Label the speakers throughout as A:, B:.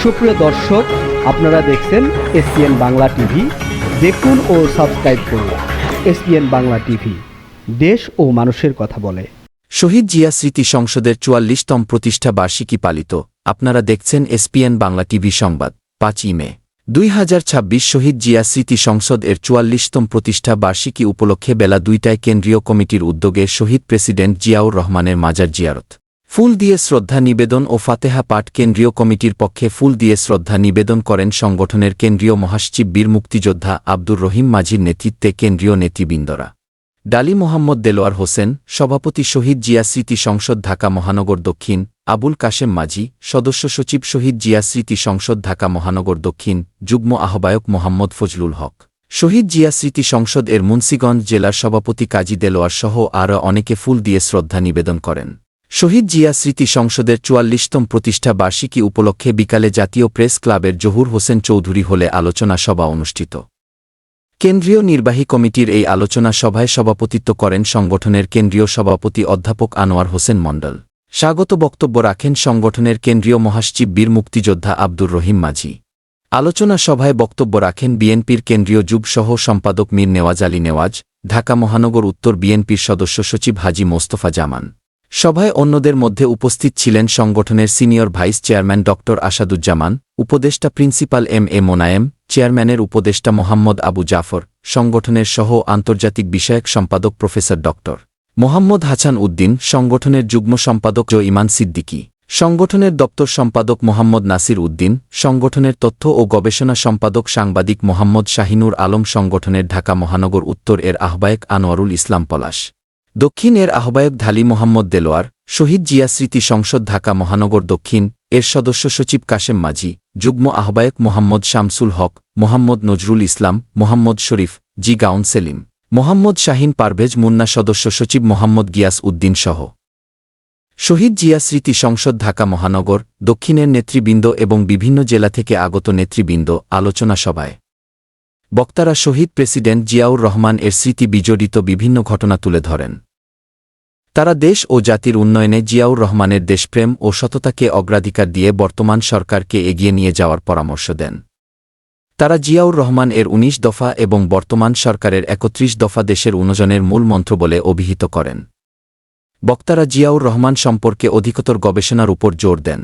A: সুপ্রিয় দর্শক, আপনারা দেখছেন এসপিএন বাংলা টিভি। দেখুন ও সাবস্ক্রাইব করুন এসপিএন বাংলা টিভি, দেশ ও মানুষের কথা বলে।
B: শহীদ জিয়া স্মৃতি সংসদের ৪৪তম প্রতিষ্ঠা বার্ষিকী পালিত। আপনারা দেখছেন এসপিএন বাংলা টিভি সংবাদ। ৫ই মে ২০২৬ শহীদ জিয়া স্মৃতি সংসদ এর ৪৪তম প্রতিষ্ঠা বার্ষিকী উপলক্ষে বেলা ২টায় কেন্দ্রীয় কমিটির উদ্যোগে শহীদ প্রেসিডেন্ট জিয়াউর রহমানের মাজার জিয়ারত, ফুল দিয়ে শ্রদ্ধা নিবেদন ও ফাতেহা পাঠ। কেন্দ্রীয় কমিটির পক্ষে ফুল দিয়ে শ্রদ্ধা নিবেদন করেন সংগঠনের কেন্দ্রীয় মহাসচিব বীর মুক্তিযোদ্ধা আব্দুর রহিম মাঝির নেতৃত্বে কেন্দ্রীয় নেতৃবৃন্দরা। ডালি মোহাম্মদ দেলোয়ার হোসেন, সভাপতি শহীদ জিয়া স্মৃতি সংসদ ঢাকা মহানগর দক্ষিণ; আবুল কাশেম মাঝি, সদস্য সচিব শহীদ জিয়া স্মৃতি সংসদ ঢাকা মহানগর দক্ষিণ; যুগ্ম আহ্বায়ক মোহাম্মদ ফজলুল হক, শহীদ জিয়া স্মৃতি সংসদ এর মুন্সিগঞ্জ জেলার সভাপতি কাজী দেলোয়ার সহ আরও অনেকে ফুল দিয়ে শ্রদ্ধা নিবেদন করেন। শহীদ জিয়া স্মৃতি সংসদের ৪৪তম প্রতিষ্ঠা বার্ষিকী উপলক্ষে বিকালে জাতীয় প্রেস ক্লাবের জহুর হোসেন চৌধুরী হলে আলোচনা সভা অনুষ্ঠিত। কেন্দ্রীয় নির্বাহী কমিটির এই আলোচনা সভায় সভাপতিত্ব করেন সংগঠনের কেন্দ্রীয় সভাপতি অধ্যাপক আনোয়ার হোসেন মণ্ডল। স্বাগত বক্তব্য রাখেন সংগঠনের কেন্দ্রীয় মহাসচিব বীর মুক্তিযোদ্ধা আব্দুর রহিম মাঝি। আলোচনা সভায় বক্তব্য রাখেন বিএনপির কেন্দ্রীয় যুব সহ সম্পাদক মীর নেওয়াজ আলী নেওয়াজ, ঢাকা মহানগর উত্তর বিএনপির সদস্য সচিব হাজী মোস্তফা জামান। সভায় অন্যদের মধ্যে উপস্থিত ছিলেন সংগঠনের সিনিয়র ভাইস চেয়ারম্যান ড আসাদুজ্জামান, উপদেষ্টা প্রিন্সিপাল এম.এ. মোনায়েম, চেয়ারম্যানের উপদেষ্টা মোহাম্মদ আবু জাফর, সংগঠনের সহ আন্তর্জাতিক বিষয়ক সম্পাদক প্রফেসর ড মোহাম্মদ হাসান উদ্দিন, সংগঠনের যুগ্ম সম্পাদক ইমান সিদ্দিকী, সংগঠনের দপ্তর সম্পাদক মোহাম্মদ নাসির উদ্দিন, সংগঠনের তথ্য ও গবেষণা সম্পাদক সাংবাদিক মোহাম্মদ শাহিনুর আলম, সংগঠনের ঢাকা মহানগর উত্তর এর আহ্বায়ক আনোয়ারুল ইসলাম পলাশ, দক্ষিণ এর আহ্বায়ক ঢালি মোহাম্মদ দেলোয়ার, শহীদ জিয়া স্মৃতি সংসদ ঢাকা মহানগর দক্ষিণ এর সদস্য সচিব কাশেম মাঝি, যুগ্ম আহ্বায়ক মোহাম্মদ শামসুল হক, মোহাম্মদ নজরুল ইসলাম, মোহাম্মদ শরীফ, জি গাউন সেলিম, মোহাম্মদ শাহিন পারভেজ মুন্না, সদস্য সচিব মোহাম্মদ গিয়াস উদ্দিন সহ শহীদ জিয়া স্মৃতি সংসদ ঢাকা মহানগর দক্ষিণের নেতৃবৃন্দ এবং বিভিন্ন জেলা থেকে আগত নেতৃবৃন্দ। আলোচনা সভায় বক্তারা শহীদ প্রেসিডেন্ট জিয়াউর রহমান এর স্মৃতি বিজড়িত বিভিন্ন ঘটনা তুলে ধরেন। তারা দেশ ও জাতির উন্নয়নে জিয়াউর রহমানের দেশপ্রেম ও সততাকে অগ্রাধিকার দিয়ে বর্তমান সরকারকে এগিয়ে নিয়ে যাওয়ার পরামর্শ দেন। তারা জিয়াউর রহমান এর ১৯ দফা এবং বর্তমান সরকারের ৩১ দফা দেশের উন্নয়নের মূল মন্ত্র বলে অভিহিত করেন। বক্তারা জিয়াউর রহমান সম্পর্কে অধিকতর গবেষণার উপর জোর দেন।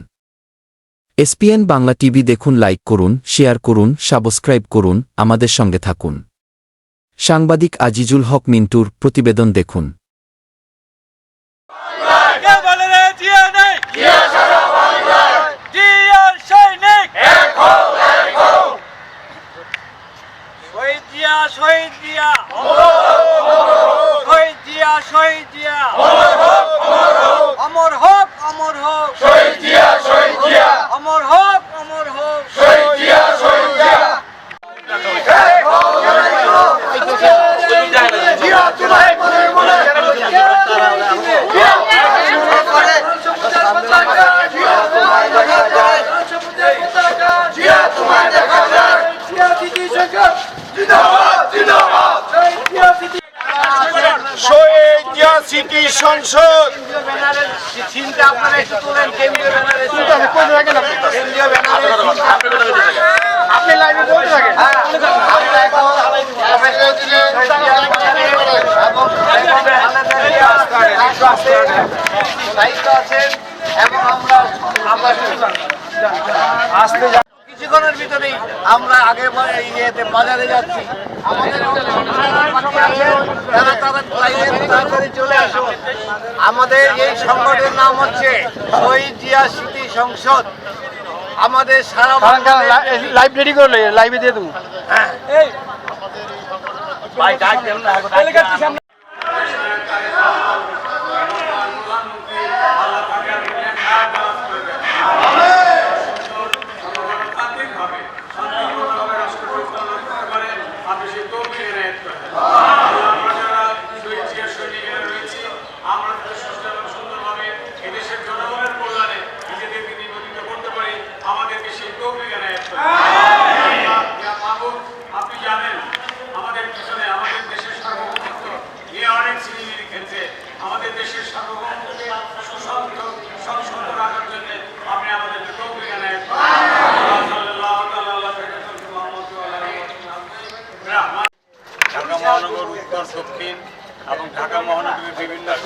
B: এসপিএন বাংলা টিভি দেখুন, লাইক করুন, শেয়ার করুন, সাবস্ক্রাইব করুন, আমাদের সঙ্গে থাকুন। সাংবাদিক আজিজুল হক মিন্টুর প্রতিবেদন দেখুন।
C: অমর হোক, অমর হোক শহীদ জিয়া, শহীদ জিয়া, অমর হোক, অমর হোক শহীদ জিয়া, শহীদ জিয়া। জিয়া তোমায় মনে মনে, জিয়া তোমায় দেখা যায়, জিয়া তোমায় দেখা যায়, জিয়া দিদি সংগ্রাম জিন্দাবাদ, জিন্দাবাদ। শহীদ জিয়া স্মৃতি সংসদ আপনি লাইভে বলতে থাকেন। এবং আমরা আসতে কিছুক্ষণের ভিতরেই আমরা আগে বাজারে যাচ্ছি। তাড়াতাড়ি চলে আসুন। আমাদের এই সংগঠনের নাম হচ্ছে শহীদ জিয়া স্মৃতি সংসদ। আমাদের সারা লাইভ রেডি করলে লাইভে দিয়ে দেবো। হ্যাঁ,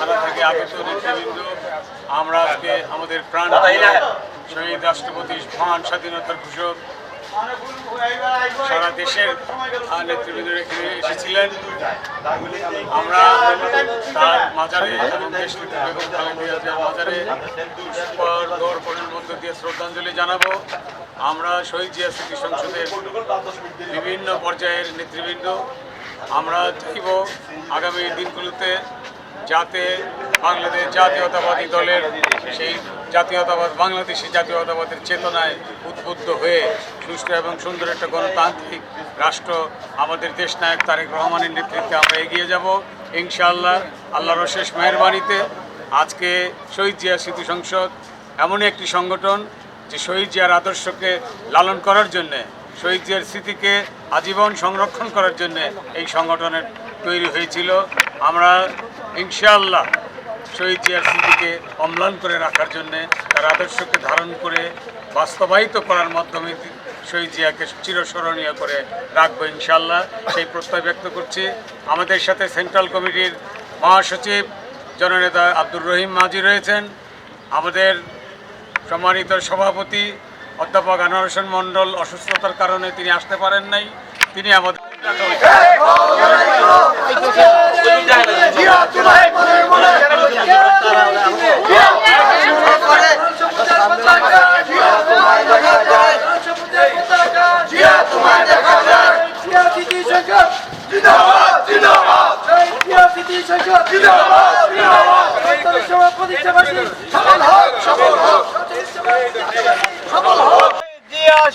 D: থানা থেকে আগত নেতৃবৃন্দ, আমরা আজকে আমাদের প্রাণ শহীদ রাষ্ট্রপতি মহান স্বাধীনতার ঘোষক সারা দেশের নেতৃবৃন্দ এখানে এসেছিলেন। আমরা তার মাজারে এবং দেশনেত্রী বেগম খালেদা জিয়ার মাজারে পুষ্পার্ঘ্যের মধ্য দিয়ে শ্রদ্ধাঞ্জলি জানাবো। আমরা শহীদ জিয়া স্মৃতি সংসদের বিভিন্ন পর্যায়ের নেতৃবৃন্দ আমরা চাইব আগামী দিনগুলোতে যাতে বাংলাদেশ জাতীয়তাবাদী দলের সেই বাংলাদেশি জাতীয়তাবাদের চেতনায় উদ্বুদ্ধ হয়ে সুষ্ঠু এবং সুন্দর একটা গণতান্ত্রিক রাষ্ট্র আমাদের দেশনায়ক তারেক রহমানের নেতৃত্বে আমরা এগিয়ে যাব ইনশাআল্লাহ। আল্লাহর অশেষ মেহেরবানিতে আজকে শহীদ জিয়া স্মৃতি সংসদ এমন একটি সংগঠন যে শহীদ জিয়ার আদর্শকে লালন করার জন্যে, শহীদ জিয়ার স্মৃতিকে আজীবন সংরক্ষণ করার জন্যে এই সংগঠনের তৈরি হয়েছিল। আমরা ইনশাআল্লাহ শহীদ জিয়ার স্মৃতিকে অম্লান করে রাখার জন্যে, তার আদর্শকে ধারণ করে বাস্তবায়িত করার মাধ্যমে শহীদ জিয়াকে চিরস্মরণীয় করে রাখবো ইনশাআল্লাহ, সেই প্রত্যয় ব্যক্ত করছি। আমাদের সাথে সেন্ট্রাল কমিটির মহাসচিব জননেতা আব্দুর রহিম মাঝি রয়েছেন, আমাদের সম্মানিত সভাপতি অধ্যাপক আনোয়ার হোসেন মণ্ডল অসুস্থতার কারণে তিনি আসতে পারেন নাই, তিনি আমাদের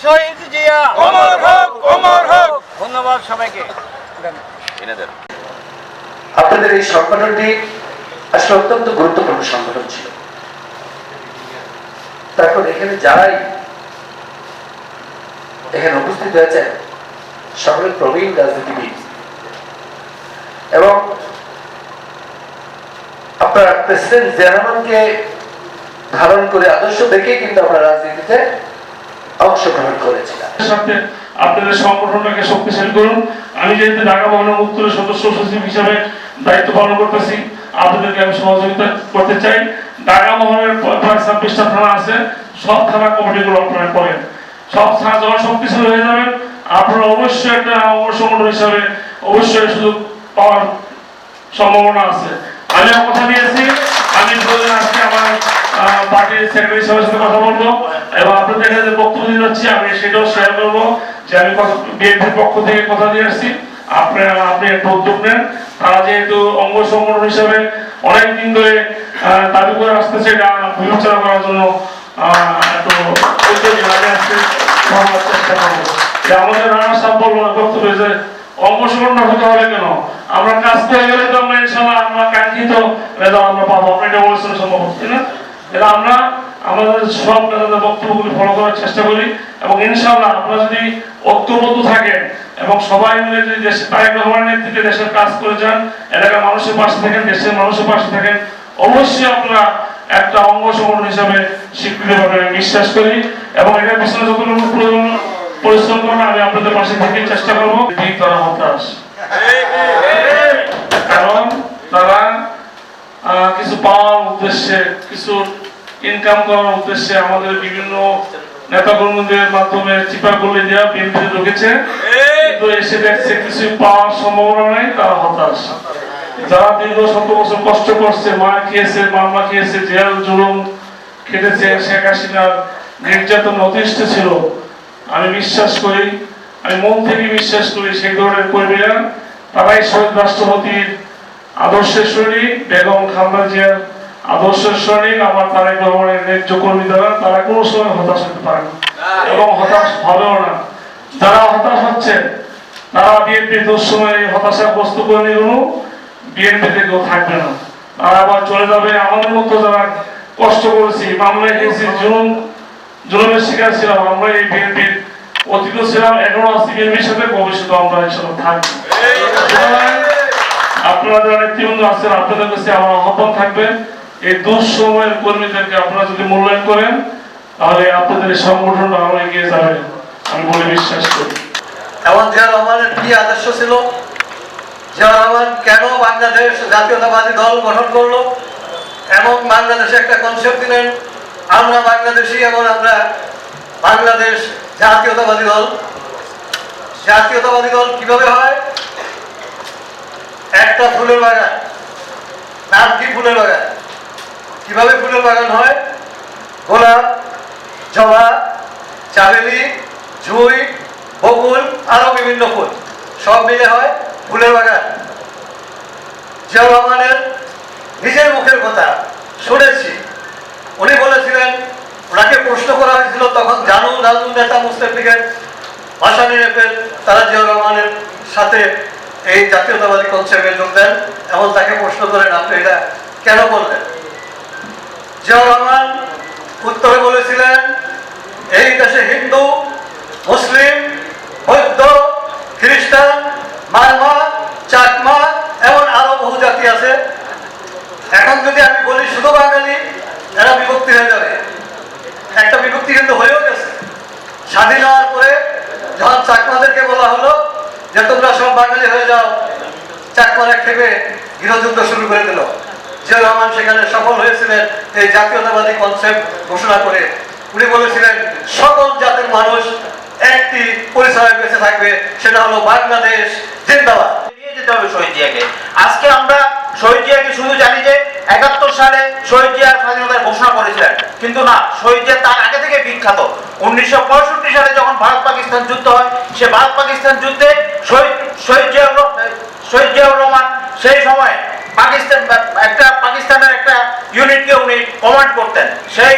D: শহীদ জিয়া অমর হোক, অমর হোক। ধন্যবাদ সবাইকে।
E: আপনাদের এই সংগঠনটি আসলে অত্যন্ত গুরুত্বপূর্ণ সংগঠন ছিল। তারপর এখানে যারাই এখানে উপস্থিত হয়েছে সকলে প্রবীণ রাজনীতিবিদ এবং আপনার প্রেসিডেন্ট জিয়া রহমানকে ধারণ করে আদর্শ দেখে কিন্তু আমরা রাজনীতিতে অংশগ্রহণ করেছিলাম।
F: আপনাদের সংগঠনটাকে শক্তিশালী করুন। আমি যেহেতু ঢাকা মহানগর উত্তরের সদস্য সচিব হিসাবে দায়িত্ব পালন করতেছি, আপনাদেরকে আমি সহযোগিতা করতে চাই। ঢাকা মহানগরের প্রায় 26টা থানা আছে, সব থানা কমিটিগুলো আপনারা করেন, সব থানা যখন শক্তিশালী হয়ে যাবেন আপনারা অবশ্যই একটা অঙ্গ সংগঠন হিসাবে অবশ্যই সুযোগ পাওয়ার সম্ভাবনা আছে। আমি কথা দিয়েছি, আমি আজকে আমার পার্টির সেক্রেটারি সাহেবের সাথে কথা বলবো এবং আপনাদের কাছে বক্তব্য দিতে যাচ্ছি, আমি সেটাও শেয়ার করবো যে আমি বিএনপির পক্ষ থেকে কথা দিয়ে আসছি, আপনি একটা উদ্যোগ নেন। তারা যেহেতু অঙ্গ সংগঠন হিসাবে অনেকদিন ধরে দাবি করে আসতেছে, এটা বিবেচনা করার জন্য একটু উদ্যোগী আগে আসতে চেষ্টা করবো। আমাদের রানা সাহেব বলবো বক্তব্য যে অঙ্গ সংগঠন হতে হবে কেন, আমরা কাজ করে গেলে তো আমরা ইনশাল্লাহ আমরা কাঙ্ক্ষিত রেজাল্ট আমরা পাবো। আপনি এটা বলেছেন সম্ভব, তাই না? এটা আমরা আমাদের সব নেতাদের বক্তব্যগুলি ফলো করার চেষ্টা করি এবং ইনশাআল্লাহ আপনারা যদি ঐক্যবদ্ধ থাকেন এবং সবাই মিলে যদি তারেক রহমানের নেতৃত্বে দেশের কাজ করে যান, এলাকার মানুষের পাশে থাকেন, দেশের মানুষের পাশে থাকেন, অবশ্যই আপনারা একটা অঙ্গ সংগঠন হিসাবে স্বীকৃতি পাবেন বিশ্বাস করি এবং এটার পিছনে যতটুকু প্রয়োজন পরিশ্রম করবেন আমি আপনাদের পাশে থেকে চেষ্টা করবো। তারা হতাশ, কারণ তারা কিছু পাওয়ার উদ্দেশ্যে, কিছু ইনকাম করার উদ্দেশ্যে আমাদের বিভিন্ন নেতা কর্মীদের মাধ্যমে চিপা গুলি দেওয়া বিএনপিতে ঢুকেছে, কিন্তু এসে দেখছে কিছু পাওয়ার সম্ভাবনা নেই, তারা হতাশ। যারা দীর্ঘ 7 বছর কষ্ট করছে, মার খেয়েছে, মামলা খেয়েছে, জেল জুলুম খেটেছে, শেখ হাসিনার নির্যাতন অতিষ্ঠ ছিল, আমি বিশ্বাস করি, আমি মন থেকে বিশ্বাস করি সেই ধরনের কর্মীরা তারাই শহীদ রাষ্ট্রপতির আদর্শের সৈনিক, বেগম খালেদা জিয়ার আদর্শের সৈনিক, আমার তারেক রহমানের ন্যায্য কর্মী দ্বারা তারা কোনো সময় হতাশ হতে পারে না এবং হতাশ হবেও না। যারা হতাশ হচ্ছে তারা বিএনপি দুঃসময় হতাশাগ্রস্ত কর্মীগুলো বিএনপিতে কেউ থাকবে না, তারা আবার চলে যাবে। আমাদের মতো যারা কষ্ট করেছি, মামলায় গেছি, জুলুমের শিকার ছিলাম, আমরা এই বিএনপির অতীত ছিলাম, এখনো আছি বিএনপির সাথে, ভবিষ্যতে আমরা এসব থাকবো। আপনারা যারা নেতৃবৃন্দ আছেন আপনাদের কাছে আমার আহ্বান থাকবে, এই দুঃসময়ের কর্মীদেরকে আপনারা যদি মূল্যায়ন করেন তাহলে আপনাদের এই সংগঠনটা আরো এগিয়ে যাবে আমি বলে বিশ্বাস করি।
E: এবং জিয়া রহমানের কি আদর্শ ছিল, জিয়া রহমান কেন বাংলাদেশ জাতীয়তাবাদী দল গঠন করলো,
C: এবং বাংলাদেশে একটা কনসেপ্ট দিলেন, আমরা বাংলাদেশি এবং আমরা বাংলাদেশ জাতীয়তাবাদী দল। জাতীয়তাবাদী দল কিভাবে হয়? একটা ফুলের বাগান, নাম কি ফুলের বাগান? কিভাবে ফুলের বাগান হয়? গোলাপ, জবা, চামেলি, জুঁই, বকুল, আরো বিভিন্ন ফুল সব মিলে হয় ফুলের বাগান। জিয়াউর রহমানের নিজের মুখের কথা শুনেছি, উনি বলেছিলেন, ওনাকে প্রশ্ন করা হয়েছিল তখন জানু নেতা মুস্তাফিজের ভাষা নিয়ে তারা জিয়াউর রহমানের সাথে এই জাতীয়তাবাদী কনসেপ্টে যোগ দেন এবং তাকে প্রশ্ন করেন, আপনি এটা কেন বললেন? জিয়াউর রহমান উত্তরে বলেছিলেন, এই দেশে হিন্দু, মুসলিম, বৌদ্ধ, খ্রিস্টান, মারমা, চাকমা এবং আরো বহু জাতি আছে। এখন যদি আমি বলি শুধু বাঙালি, এরা বিভক্তি হয়ে যাবে। একটা বিভক্তি কিন্তু হয়েও গেছে। স্বাধীন হওয়ার পরে যখন চাকমাদেরকে বলা হলো যে তোমরা সব বাঙালি হয়ে যাও, চাকমারা খেপে গৃহযুদ্ধ শুরু করে দিল। জিয়াউর রহমান সেখানে সফল হয়েছিলেন এই জাতীয়তাবাদী কনসেপ্ট ঘোষণা করে। উনি বলেছিলেন সকল জাতির মানুষ একটি পরিচয় বেঁচে থাকবে, সেটা হলো বাংলাদেশ জিন্দাবাদ।
G: নিয়ে যেতে হবে শহীদ জিয়াকে। আজকে আমরা শহীদ জিয়াকে শুধু জানি যে 71 সালে শহীদ জিয়া স্বাধীনতার ঘোষণা করেছিলেন, কিন্তু না, শহীদ জিয়া তার আগে থেকে বিখ্যাত। 1965 সালে যখন ভারত পাকিস্তান যুদ্ধ হয়, সে ভারত পাকিস্তান যুদ্ধে শহীদ জিয়াউর রহমান সেই সময় পাকিস্তানের একটা ইউনিটকে উনি কমান্ড করতেন। সেই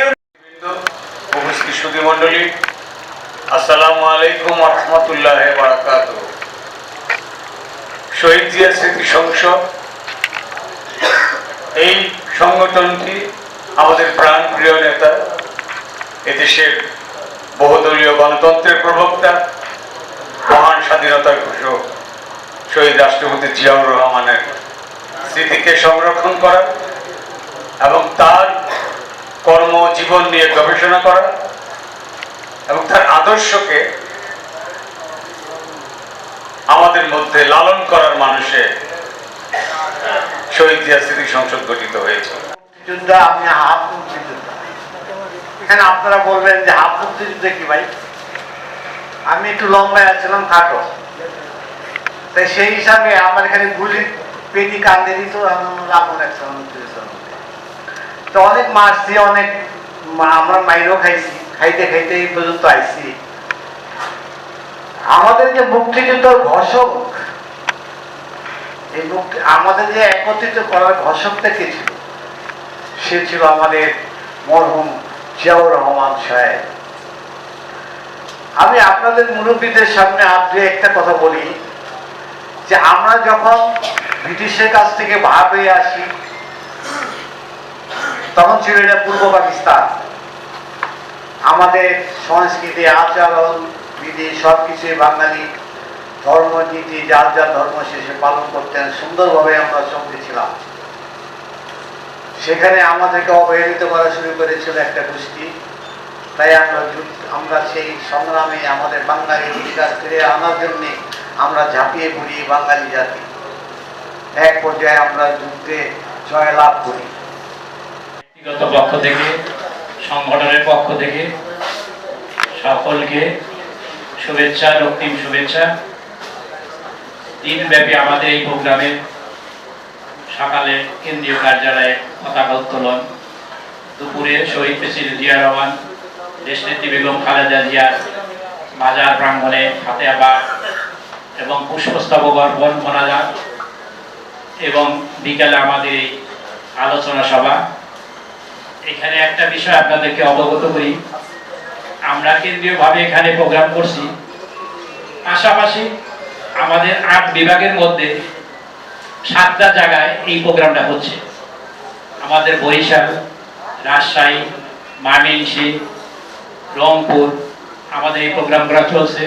D: উপস্থিত সুধী মণ্ডলী, আসসালামু আলাইকুম ওয়া রাহমাতুল্লাহি ওয়া বারাকাতুহু। শহীদ জিয়া স্মৃতি সংসদ, এই সংগঠনটি আমাদের প্রাণপ্রিয় নেতা, এদেশের বহুদলীয় গণতন্ত্রের প্রবক্তা, মহান স্বাধীনতার ঘোষক শহীদ রাষ্ট্রপতি জিয়াউর রহমানের স্মৃতিকে সংরক্ষণ করা এবং তার কর্মজীবন নিয়ে গবেষণা করা এবং তার আদর্শকে আমাদের মধ্যে লালন করার মানুষে শহীদ জিয়া স্মৃতি সংসদ গঠিত হয়েছে।
C: মুক্তিযোদ্ধা, আমি হাফ মুক্তিযোদ্ধা। এখানে আপনারা বলবেন যে হাফ মুক্তিযুদ্ধে কি ভাই? আমি একটু লম্বায় আছিলাম, খাটো, তাই সেই হিসাবে আমার এখানে গুলি পেটি কান্দে দিত। তো অনেক মারছি, অনেক আমরা মাইরও খাইছি, খাইতে খাইতে এই পর্যন্ত আইছি। আমাদের যে মুক্তিযুদ্ধ ঘোষক, এই আমাদের যে একত্রিত করার ঘোষকটা কে ছিল? সে ছিল আমাদের মরহুম জিয়াউর রহমান সাহেব। আমি আপনাদের মুরব্বীদের সামনে আজ একটা কথা বলি যে আমরা যখন ব্রিটিশের কাছ থেকে ভাগ হয়ে আসি, তখন ছিল এটা পূর্ব পাকিস্তান। আমাদের সংস্কৃতি, আচরণ, বিধি সবকিছুই বাঙালি, ধর্মনীতি যার যার ধর্ম শেষে পালন করতেন, সুন্দরভাবে আমরা চলতেছিলাম। সেখানে আমাদেরকে অবহেলিত করা শুরু করেছিল একটা গোষ্ঠী। তাই আমরা সেই সংগ্রামে আমাদের বাঙালির অধিকার ফিরে আনার জন্য আমরা ঝাঁপিয়ে পড়ি বাঙালি জাতি। এক পর্যায়ে আমরা যুদ্ধে জয়লাভ করি।
H: ব্যক্তিগত পক্ষ থেকে, সংগঠনের পক্ষ থেকে সকলকে শুভেচ্ছা, রক্তিম শুভেচ্ছা। দিনব্যাপী আমাদের এই প্রোগ্রামে সকালে কেন্দ্রীয় কার্যালয়ে পতাকা উত্তোলন, দুপুরে শহীদ প্রেসিডেন্ট জিয়া রহমান, দেশনেত্রী বেগম খালেদা জিয়ার মাজার প্রাঙ্গণে ফাতেহা পাঠ এবং পুষ্পস্তবক অর্পণ মোনাজাত, এবং বিকালে আমাদের এই আলোচনা সভা। এখানে একটা বিষয় আপনাদেরকে অবগত করি, আমরা কেন্দ্রীয়ভাবে এখানে প্রোগ্রাম করছি, পাশাপাশি আমাদের 8 বিভাগের মধ্যে 7টা জায়গায় এই প্রোগ্রামটা হচ্ছে। আমাদের বরিশাল, রাজশাহী, ময়মনসিংহ, রংপুর আমাদের এই প্রোগ্রামগুলো চলছে।